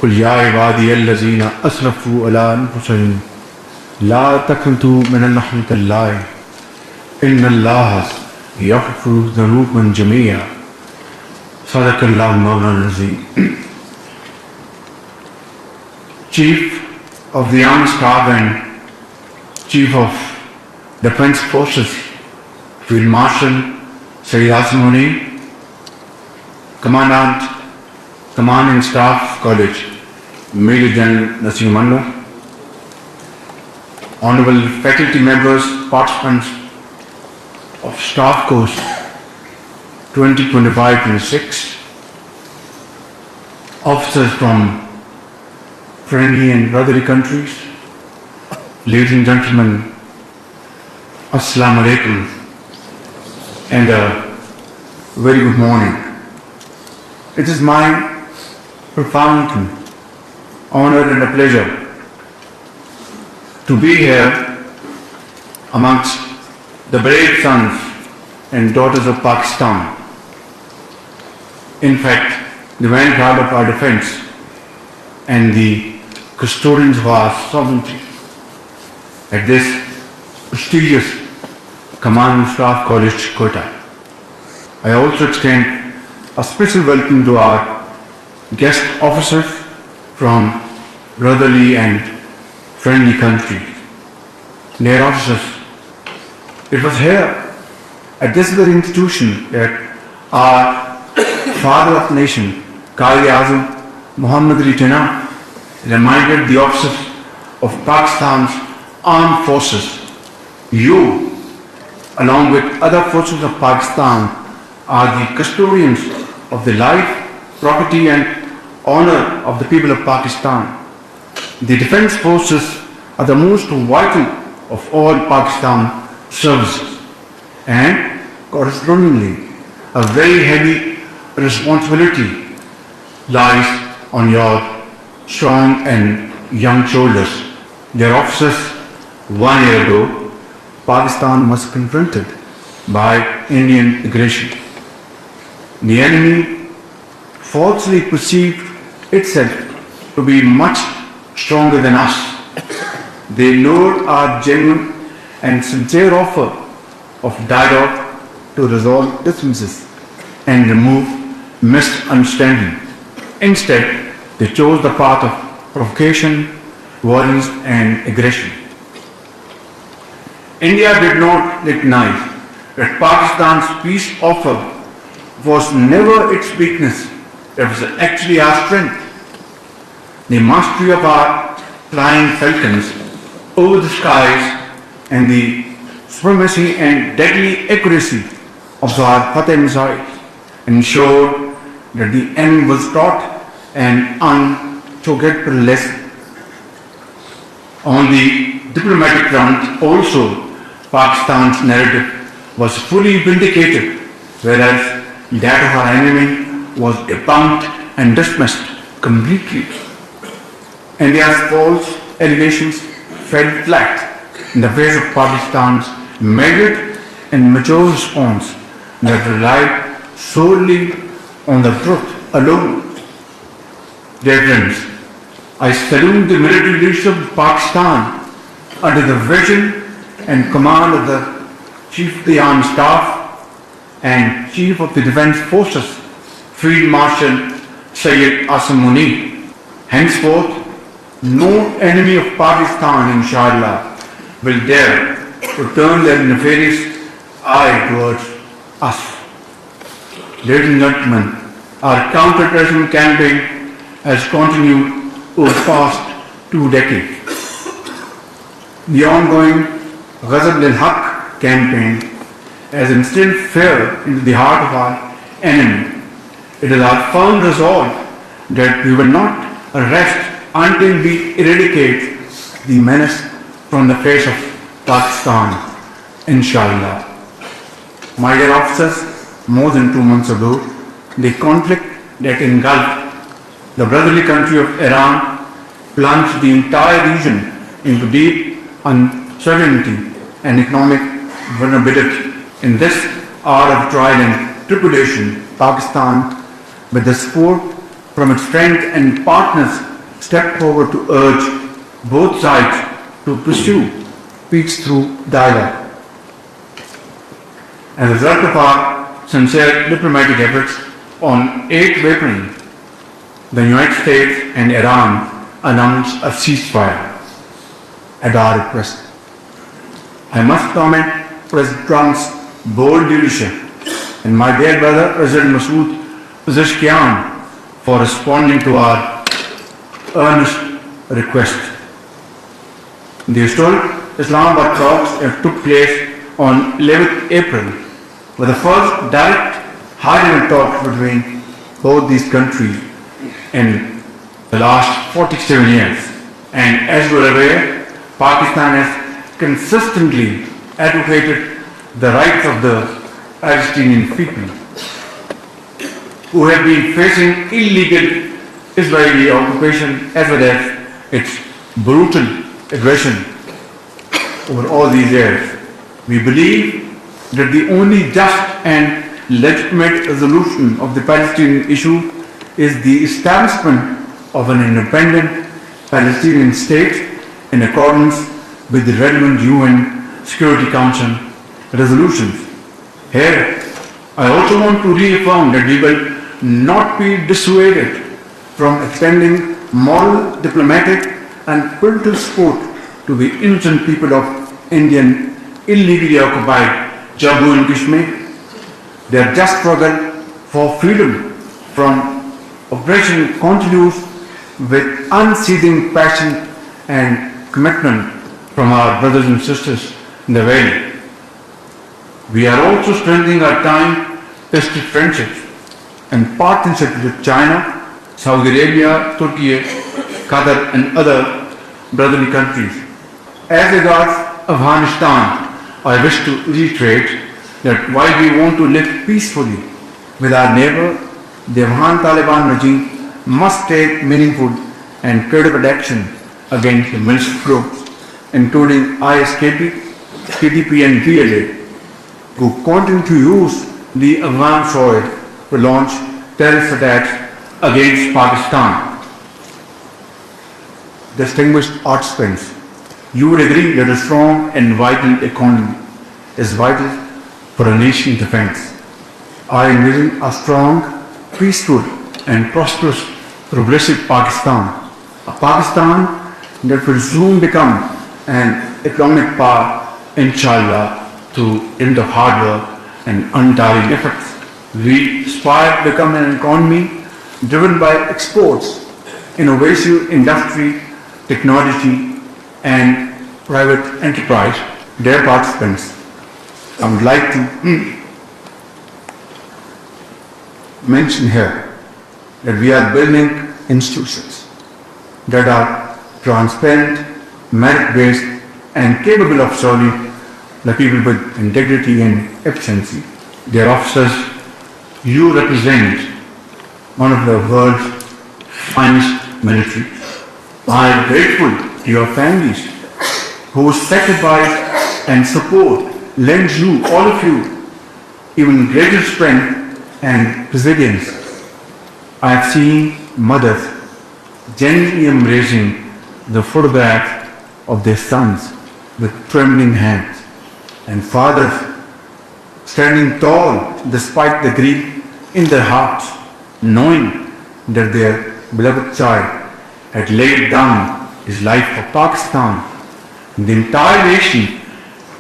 قل يا عبادي الذين أسرفوا على أنفسهم لا تقنطوا من رحمة الله إن الله يغفر الذنوب جميعا صدق الله مولانا العظيم. Chief of the Armed Staff and Chief of Defense Forces, Field Marshal Shehbaz, Commandant, Command and Staff, College, Major General Naseem, Honorable faculty members, participants of Staff Course 2025-26, officers from friendly and brotherly countries, ladies and gentlemen, Assalamu alaikum, and a very good morning. It is my profound honor and a pleasure to be here amongst the brave sons and daughters of Pakistan. In fact, the vanguard of our defense and the custodians of our sovereignty at this prestigious Command Staff College, Quetta. I also extend a special welcome to our guest officers from brotherly and friendly countries. Dear officers, it was here at this very institution that our father of the nation, Qa'id E'azam محمد reminded the officers of Pakistan's armed forces. You, along with other forces of Pakistan, are the custodians of the life, property and honor of the people of Pakistan. The defense forces are the most vital of all Pakistan services, and correspondingly a very heavy responsibility lies on your strong and young shoulders. Dear officers, 1 year ago, Pakistan was confronted by Indian aggression. The enemy falsely perceived itself to be much stronger than us. They lured our genuine and sincere offer of dialogue to resolve differences and remove misunderstanding. Instead, they chose the path of provocation, violence and aggression. India did not recognize that Pakistan's peace offer was never its weakness. It was actually our strength. The mastery of our flying falcons over the skies and the supremacy and deadly accuracy of our Fateh missiles ensured that the enemy was taught an unforgettable lesson. On the diplomatic front also, Pakistan's narrative was fully vindicated, whereas that of our enemy was debunked and dismissed completely. India's false allegations fell flat in the face of Pakistan's measured and mature response that relied solely on the truth alone. Dear friends, I salute the military leadership of Pakistan under the vision and command of the Chief of the Armed Staff and Chief of the Defense Forces, Field Marshal E'azam. Henceforth, no enemy of Pakistan, inshallah, will dare to turn their nefarious eye towards us. Ladies and gentlemen, our counter-terrorism campaign has continued over the past 2 decades. The ongoing Ghazab lil-Haq campaign has instilled fear into the heart of our enemy. It is our firm resolve that we will not rest until we eradicate the menace from the face of Pakistan, inshallah. My dear officers, more than 2 months ago, the conflict that engulfed the brotherly country of Iran plunged the entire region into deep uncertainty and economic vulnerability. In this hour of trial and tribulation, Pakistan, with the support from its friends and partners stepped forward to urge both sides to pursue peace through dialogue. As a result of our sincere diplomatic efforts, on 8th April, the United States and Iran announced a ceasefire at our request. I must commend President Trump's bold leadership and my dear brother President Masood Pezeshkian for responding to our earnest request. The historic Islamabad talks took place on 11th April, with the first direct high-level talks between both these countries in the last 47 years. And as you are aware, Pakistan has consistently advocated the rights of the Palestinian people who have been facing illegal Israeli occupation as well as its brutal aggression over all these years. We believe that the only just and legitimate resolution of the Palestinian issue is the establishment of an independent Palestinian state in accordance with the relevant UN Security Council resolutions. Here, I also want to reaffirm that we will not be dissuaded from extending moral, diplomatic and political support to the innocent people of Indian illegally occupied Jammu and Kashmir. Their just struggle for freedom from oppression continues with unceasing passion and commitment from our brothers and sisters in the valley. We are also strengthening our time-tested friendships and partnerships with China, Saudi Arabia, Turkey, Qatar and other brotherly countries. As regards Afghanistan, I wish to reiterate that while we want to live peacefully with our neighbor, the Afghan Taliban regime must take meaningful and credible action against the militant groups, including ISKP, TTP and DLA, who continue to use the Afghan soil to launch terrorist attacks against Pakistan. Distinguished participants, you would agree that a strong and vital economy is vital for a nation's defense. I envision a strong, peaceful and prosperous, progressive Pakistan, a Pakistan that will soon become an economic power, inshallah, through end of hard work and untiring efforts. We aspire to become an economy driven by exports, innovative industry, technology and private enterprise. Dear participants, I would like to mention here that we are building institutions that are transparent, merit-based and capable of serving the people with integrity and efficiency. Dear officers, you represent one of the world's finest military. I am grateful to your families whose sacrifice and support lends you, all of you, even greater strength and resilience. I have seen mothers genuinely embracing the photograph of their sons with trembling hands, and fathers standing tall despite the grief in their hearts, knowing that their beloved child had laid down his life for Pakistan. The entire nation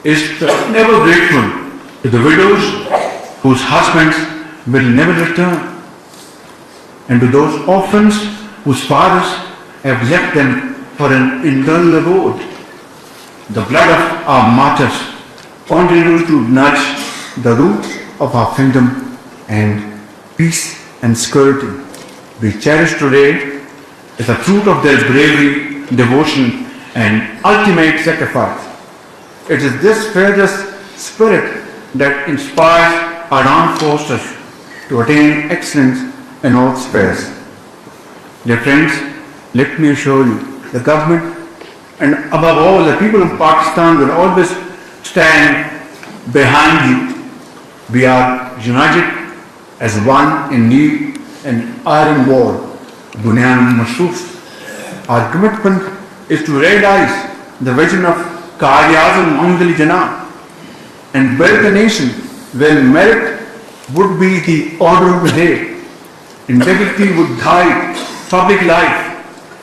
is never grateful to the widows whose husbands will never return, and to those orphans whose fathers have left them for an eternal abode. The blood of our martyrs continues to nourish the roots of our kingdom, and peace and security we cherish today is a fruit of their bravery, devotion and ultimate sacrifice. It is this fearless spirit that inspires our armed forces to attain excellence in all spheres. Dear friends, let me assure you, the government and above all the people of Pakistan will always stand behind you. We are united as one in need and iron wall Bunyan Mashroof. Our commitment is to realize the vision of Qaid-e-Azam Muhammad Jinnah and build a nation where merit would be the order of the day, integrity would guide public life,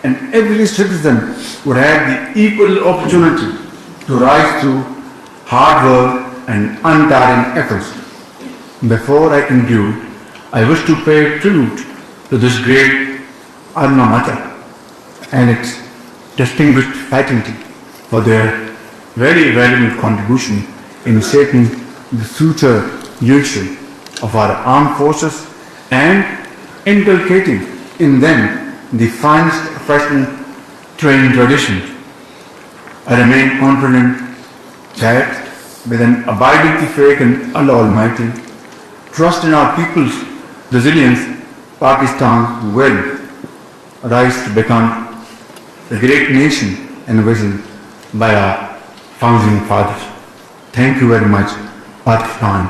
and every citizen would have the equal opportunity to rise through hard work and untiring efforts. Before I conclude, I wish to pay tribute to this great alma mater and its distinguished faculty for their very valuable contribution in shaping the future leadership of our armed forces and inculcating in them the finest professional training traditions. I remain confident that with an abiding faith in Allah Almighty, trust in our people's resilience, Pakistan will rise to become the great nation envisioned by our founding fathers. Thank you very much, Pakistan.